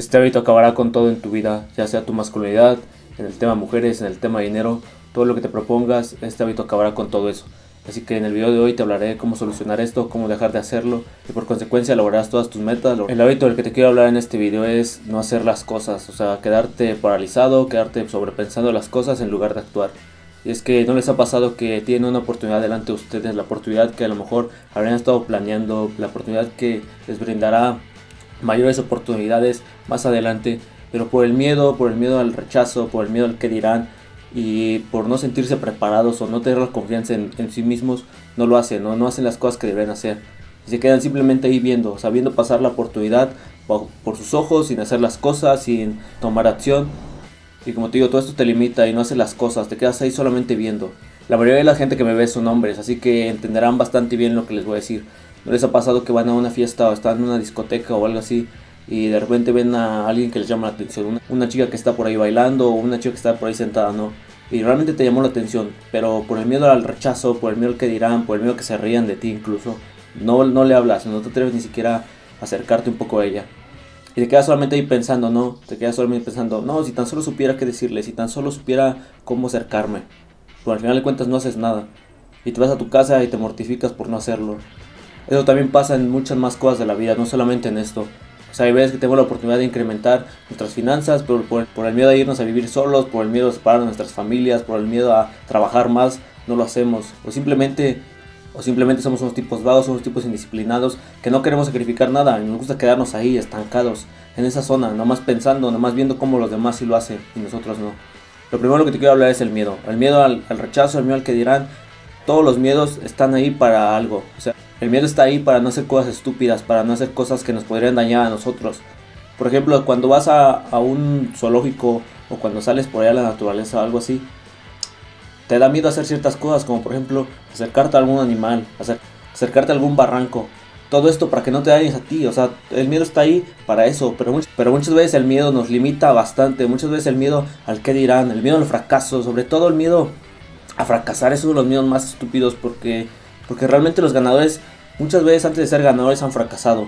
Este hábito acabará con todo en tu vida, ya sea tu masculinidad, en el tema mujeres, en el tema dinero, todo lo que te propongas, este hábito acabará con todo eso. Así que en el video de hoy te hablaré de cómo solucionar esto, cómo dejar de hacerlo y por consecuencia lograrás todas tus metas. El hábito del que te quiero hablar en este video es no hacer las cosas, o sea, quedarte paralizado, quedarte sobrepensando las cosas en lugar de actuar. Y es que no les ha pasado que tienen una oportunidad delante de ustedes, la oportunidad que a lo mejor habrían estado planeando, la oportunidad que les brindará mayores oportunidades más adelante, pero por el miedo al rechazo, por el miedo al que dirán y por no sentirse preparados o no tener la confianza en sí mismos, no lo hacen, no hacen las cosas que deberían hacer. Y se quedan simplemente ahí viendo, sabiendo pasar la oportunidad por sus ojos, sin hacer las cosas, sin tomar acción. Y como te digo, todo esto te limita y no haces las cosas, te quedas ahí solamente viendo. La mayoría de la gente que me ve son hombres, así que entenderán bastante bien lo que les voy a decir. ¿No les ha pasado que van a una fiesta o están en una discoteca o algo así y de repente ven a alguien que les llama la atención? Una chica que está por ahí bailando o una chica que está por ahí sentada, ¿no? Y realmente te llamó la atención, pero por el miedo al rechazo, por el miedo al que dirán, por el miedo que se rían de ti incluso, no le hablas, no te atreves ni siquiera a acercarte un poco a ella. Y te quedas solamente ahí pensando, ¿no? Te quedas solamente pensando, no, si tan solo supiera qué decirle, si tan solo supiera cómo acercarme. Pero al final de cuentas no haces nada. Y te vas a tu casa y te mortificas por no hacerlo. Eso también pasa en muchas más cosas de la vida, no solamente en esto. O sea, hay veces que tenemos la oportunidad de incrementar nuestras finanzas, pero por el miedo a irnos a vivir solos, por el miedo a separar de nuestras familias, por el miedo a trabajar más, no lo hacemos. O simplemente somos unos tipos vagos, somos tipos indisciplinados, que no queremos sacrificar nada, y nos gusta quedarnos ahí, estancados, en esa zona, nomás pensando, nomás viendo cómo los demás sí lo hacen, y nosotros no. Lo primero que te quiero hablar es el miedo al rechazo, el miedo al que dirán. Todos los miedos están ahí para algo, o sea, el miedo está ahí para no hacer cosas estúpidas, para no hacer cosas que nos podrían dañar a nosotros. Por ejemplo, cuando vas a un zoológico o cuando sales por allá a la naturaleza o algo así, te da miedo hacer ciertas cosas, como por ejemplo acercarte a algún animal, acercarte a algún barranco. Todo esto para que no te dañes a ti, o sea, el miedo está ahí para eso, pero muchas veces el miedo nos limita bastante, muchas veces el miedo al qué dirán, el miedo al fracaso, sobre todo el miedo a fracasar es uno de los miedos más estúpidos porque realmente los ganadores muchas veces antes de ser ganadores han fracasado.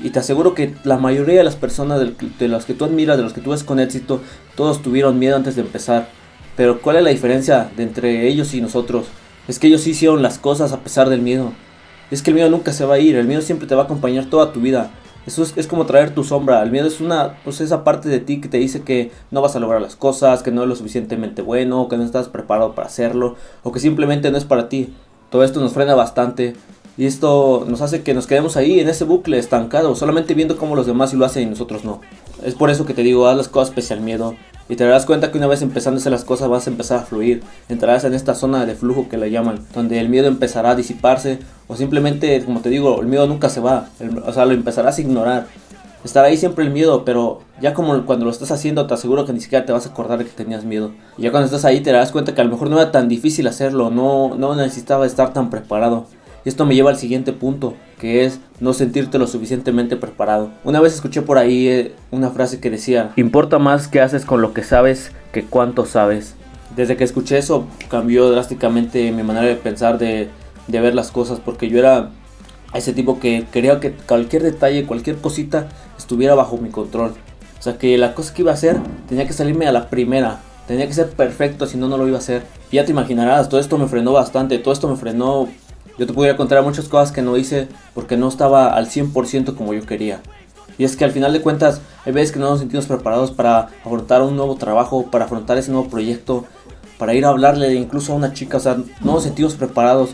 Y te aseguro que la mayoría de las personas de las que tú admiras, de los que tú ves con éxito, todos tuvieron miedo antes de empezar. Pero ¿cuál es la diferencia entre ellos y nosotros? Es que ellos sí hicieron las cosas a pesar del miedo. Es que el miedo nunca se va a ir, el miedo siempre te va a acompañar toda tu vida. Eso es como traer tu sombra. El miedo es esa parte de ti que te dice que no vas a lograr las cosas, que no es lo suficientemente bueno, que no estás preparado para hacerlo, o que simplemente no es para ti. Todo esto nos frena bastante y esto nos hace que nos quedemos ahí en ese bucle estancado, solamente viendo cómo los demás sí lo hacen y nosotros no. Es por eso que te digo, haz las cosas pese al miedo. Y te darás cuenta que una vez empezando a hacer las cosas vas a empezar a fluir. Entrarás en esta zona de flujo que le llaman, donde el miedo empezará a disiparse. O simplemente, como te digo, el miedo nunca se va. O sea, lo empezarás a ignorar. Estará ahí siempre el miedo, pero ya como cuando lo estás haciendo te aseguro que ni siquiera te vas a acordar de que tenías miedo. Y ya cuando estás ahí te darás cuenta que a lo mejor no era tan difícil hacerlo, no necesitaba estar tan preparado. Y esto me lleva al siguiente punto, que es no sentirte lo suficientemente preparado. Una vez escuché por ahí una frase que decía: importa más qué haces con lo que sabes que cuánto sabes. Desde que escuché eso cambió drásticamente mi manera de pensar, de ver las cosas, porque yo era ese tipo que quería que cualquier detalle, cualquier cosita estuviera bajo mi control. O sea, que la cosa que iba a hacer tenía que salirme a la primera, tenía que ser perfecto, si no, no lo iba a hacer. Y ya te imaginarás, todo esto me frenó bastante, todo esto me frenó. Yo te podría contar muchas cosas que no hice porque no estaba al 100% como yo quería. Y es que al final de cuentas hay veces que no nos sentimos preparados para afrontar un nuevo trabajo, para afrontar ese nuevo proyecto, para ir a hablarle incluso a una chica. O sea, no nos sentimos preparados.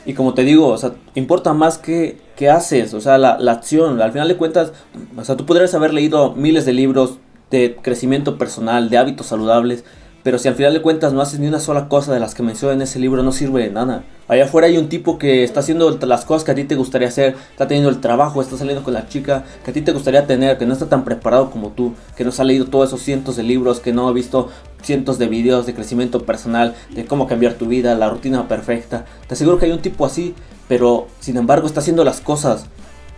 Y como te digo, o sea, importa más qué haces, o sea, la acción. Al final de cuentas, o sea, tú podrías haber leído miles de libros de crecimiento personal, de hábitos saludables, pero si al final de cuentas no haces ni una sola cosa de las que menciona en ese libro, no sirve de nada. Allá afuera hay un tipo que está haciendo las cosas que a ti te gustaría hacer, está teniendo el trabajo, está saliendo con la chica que a ti te gustaría tener, que no está tan preparado como tú, que no se ha leído todos esos cientos de libros, que no ha visto cientos de videos de crecimiento personal, de cómo cambiar tu vida, la rutina perfecta. Te aseguro que hay un tipo así, pero sin embargo está haciendo las cosas.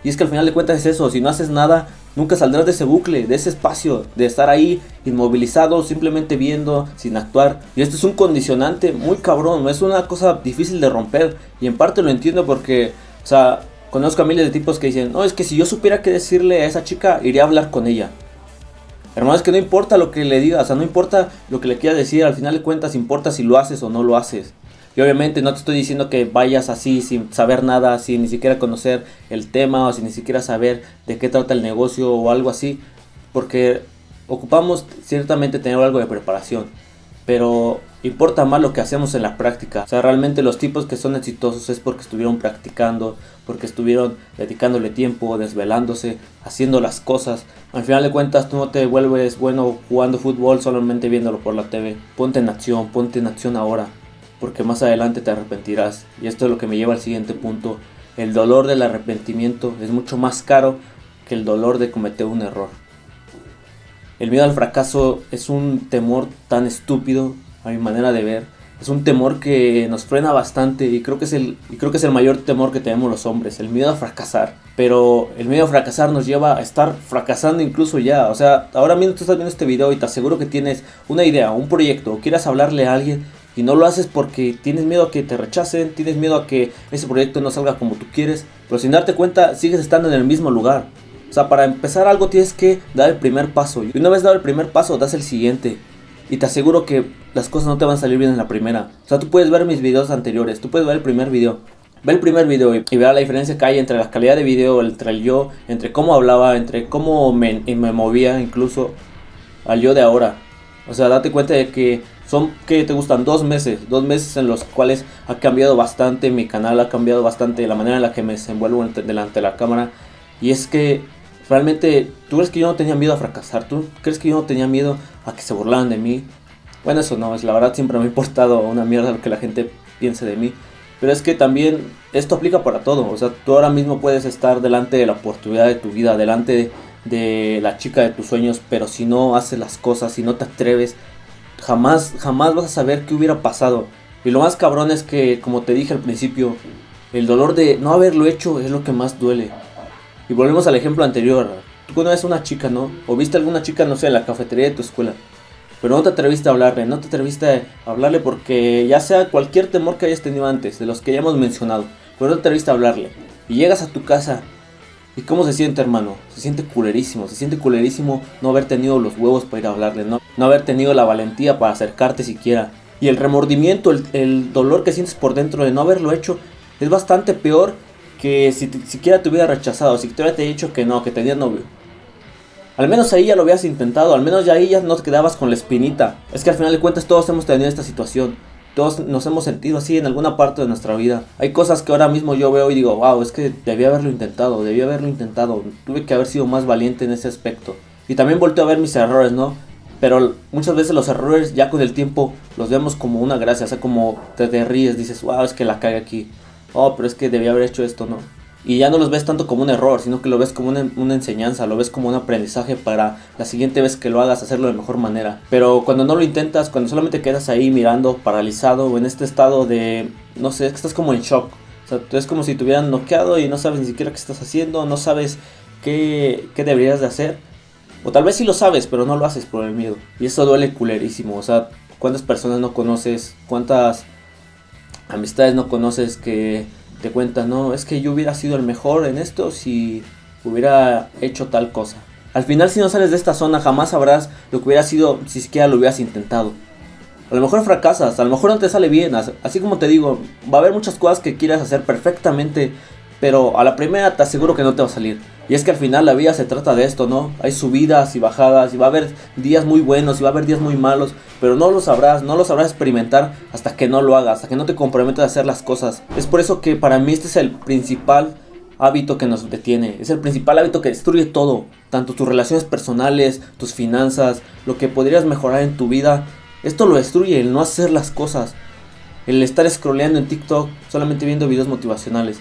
Y es que al final de cuentas es eso, si no haces nada, nunca saldrás de ese bucle, de ese espacio, de estar ahí inmovilizado, simplemente viendo, sin actuar. Y esto es un condicionante muy cabrón, no es una cosa difícil de romper. Y en parte lo entiendo porque, o sea, conozco a miles de tipos que dicen: no, es que si yo supiera qué decirle a esa chica, iría a hablar con ella. Hermano, es que no importa lo que le digas, o sea, no importa lo que le quieras decir, al final de cuentas importa si lo haces o no lo haces. Y obviamente no te estoy diciendo que vayas así sin saber nada, sin ni siquiera conocer el tema o sin ni siquiera saber de qué trata el negocio o algo así, porque ocupamos ciertamente tener algo de preparación, pero importa más lo que hacemos en la práctica. O sea, realmente los tipos que son exitosos es porque estuvieron practicando, porque estuvieron dedicándole tiempo, desvelándose, haciendo las cosas. Al final de cuentas tú no te vuelves bueno jugando fútbol solamente viéndolo por la TV. Ponte en acción ahora, porque más adelante te arrepentirás. Y esto es lo que me lleva al siguiente punto. El dolor del arrepentimiento es mucho más caro que el dolor de cometer un error. El miedo al fracaso es un temor tan estúpido, a mi manera de ver. Es un temor que nos frena bastante y creo que es el mayor temor que tenemos los hombres, el miedo a fracasar. Pero el miedo a fracasar nos lleva a estar fracasando incluso ya. O sea, ahora mismo tú estás viendo este video y te aseguro que tienes una idea, un proyecto, o quieras hablarle a alguien y no lo haces porque tienes miedo a que te rechacen, tienes miedo a que ese proyecto no salga como tú quieres. Pero sin darte cuenta sigues estando en el mismo lugar. O sea, para empezar algo tienes que dar el primer paso. Y una vez dado el primer paso, das el siguiente. Y te aseguro que las cosas no te van a salir bien en la primera. O sea, tú puedes ver mis videos anteriores. Tú puedes ver el primer video. Ve el primer video y verá la diferencia que hay entre la calidad de video, entre el yo, entre cómo hablaba, entre cómo me movía incluso al yo de ahora. O sea, date cuenta de que son, que te gustan 2 meses. 2 meses en los cuales ha cambiado bastante mi canal, ha cambiado bastante la manera en la que me desenvuelvo delante de la cámara. Y es que realmente, ¿tú crees que yo no tenía miedo a fracasar? ¿Tú crees que yo no tenía miedo a que se burlaran de mí? Bueno, eso no, es la verdad siempre me ha importado una mierda lo que la gente piense de mí. Pero es que también esto aplica para todo. O sea, tú ahora mismo puedes estar delante de la oportunidad de tu vida, delante de la chica de tus sueños, pero si no haces las cosas, si no te atreves, jamás vas a saber qué hubiera pasado. Y lo más cabrón es que, como te dije al principio, el dolor de no haberlo hecho es lo que más duele. Y volvemos al ejemplo anterior. Tú conoces a una chica, ¿no? O viste a alguna chica, no sé, en la cafetería de tu escuela. Pero no te atreviste a hablarle, porque ya sea cualquier temor que hayas tenido antes, de los que ya hemos mencionado. Pero no te atreviste a hablarle. Y llegas a tu casa. ¿Y cómo se siente, hermano? Se siente culerísimo no haber tenido los huevos para ir a hablarle, no haber tenido la valentía para acercarte siquiera. Y el remordimiento, el dolor que sientes por dentro de no haberlo hecho, es bastante peor que si siquiera te hubiera rechazado, si te hubiera dicho que no, que tenías novio. Al menos ahí ya lo habías intentado, al menos ya ahí ya no te quedabas con la espinita. Es que al final de cuentas todos hemos tenido esta situación. Todos nos hemos sentido así en alguna parte de nuestra vida. Hay cosas que ahora mismo yo veo y digo, wow, es que debí haberlo intentado. Tuve que haber sido más valiente en ese aspecto. Y también volteo a ver mis errores, ¿no? Pero muchas veces los errores ya con el tiempo los vemos como una gracia. O sea, como te ríes, dices, wow, es que la cagué aquí. Oh, pero es que debí haber hecho esto, ¿no? Y ya no los ves tanto como un error, sino que lo ves como una enseñanza, lo ves como un aprendizaje para la siguiente vez que lo hagas, hacerlo de mejor manera. Pero cuando no lo intentas, cuando solamente quedas ahí mirando, paralizado, o en este estado de, no sé, es que estás como en shock. O sea, es como si te hubieran noqueado y no sabes ni siquiera qué estás haciendo, no sabes qué deberías de hacer. O tal vez sí lo sabes, pero no lo haces por el miedo. Y eso duele culerísimo. O sea, ¿cuántas personas no conoces? ¿Cuántas amistades no conoces que te cuentan, no, es que yo hubiera sido el mejor en esto si hubiera hecho tal cosa? Al final, si no sales de esta zona, jamás sabrás lo que hubiera sido si siquiera lo hubieras intentado. A lo mejor fracasas, a lo mejor no te sale bien, así como te digo, va a haber muchas cosas que quieras hacer perfectamente, pero a la primera te aseguro que no te va a salir. Y es que al final la vida se trata de esto, ¿no? Hay subidas y bajadas, y va a haber días muy buenos y va a haber días muy malos, pero no lo sabrás experimentar hasta que no lo hagas, hasta que no te comprometas a hacer las cosas. Es por eso que para mí este es el principal hábito que nos detiene, es el principal hábito que destruye todo, tanto tus relaciones personales, tus finanzas, lo que podrías mejorar en tu vida. Esto lo destruye, el no hacer las cosas, el estar scrolleando en TikTok solamente viendo videos motivacionales,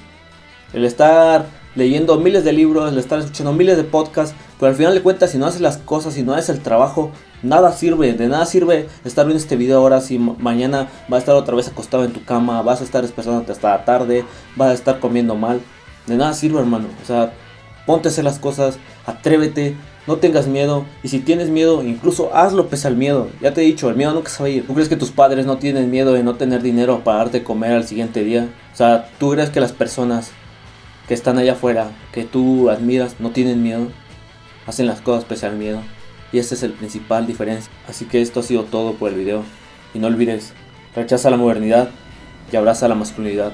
el estar leyendo miles de libros, el estar escuchando miles de podcasts, pero al final de cuentas si no haces las cosas, si no haces el trabajo, nada sirve, de nada sirve estar viendo este video ahora si mañana vas a estar otra vez acostado en tu cama, vas a estar despertándote hasta la tarde, vas a estar comiendo mal, de nada sirve, hermano. O sea, ponte a hacer las cosas, atrévete, no tengas miedo, y si tienes miedo, incluso hazlo pese al miedo. Ya te he dicho, el miedo nunca se va a ir. ¿Tú crees que tus padres no tienen miedo de no tener dinero para darte comer al siguiente día? O sea, ¿tú crees que las personas que están allá afuera, que tú admiras, no tienen miedo? Hacen las cosas pese al miedo. y esta es la principal diferencia. Así que esto ha sido todo por el video y no olvides, rechaza la modernidad y abraza la masculinidad.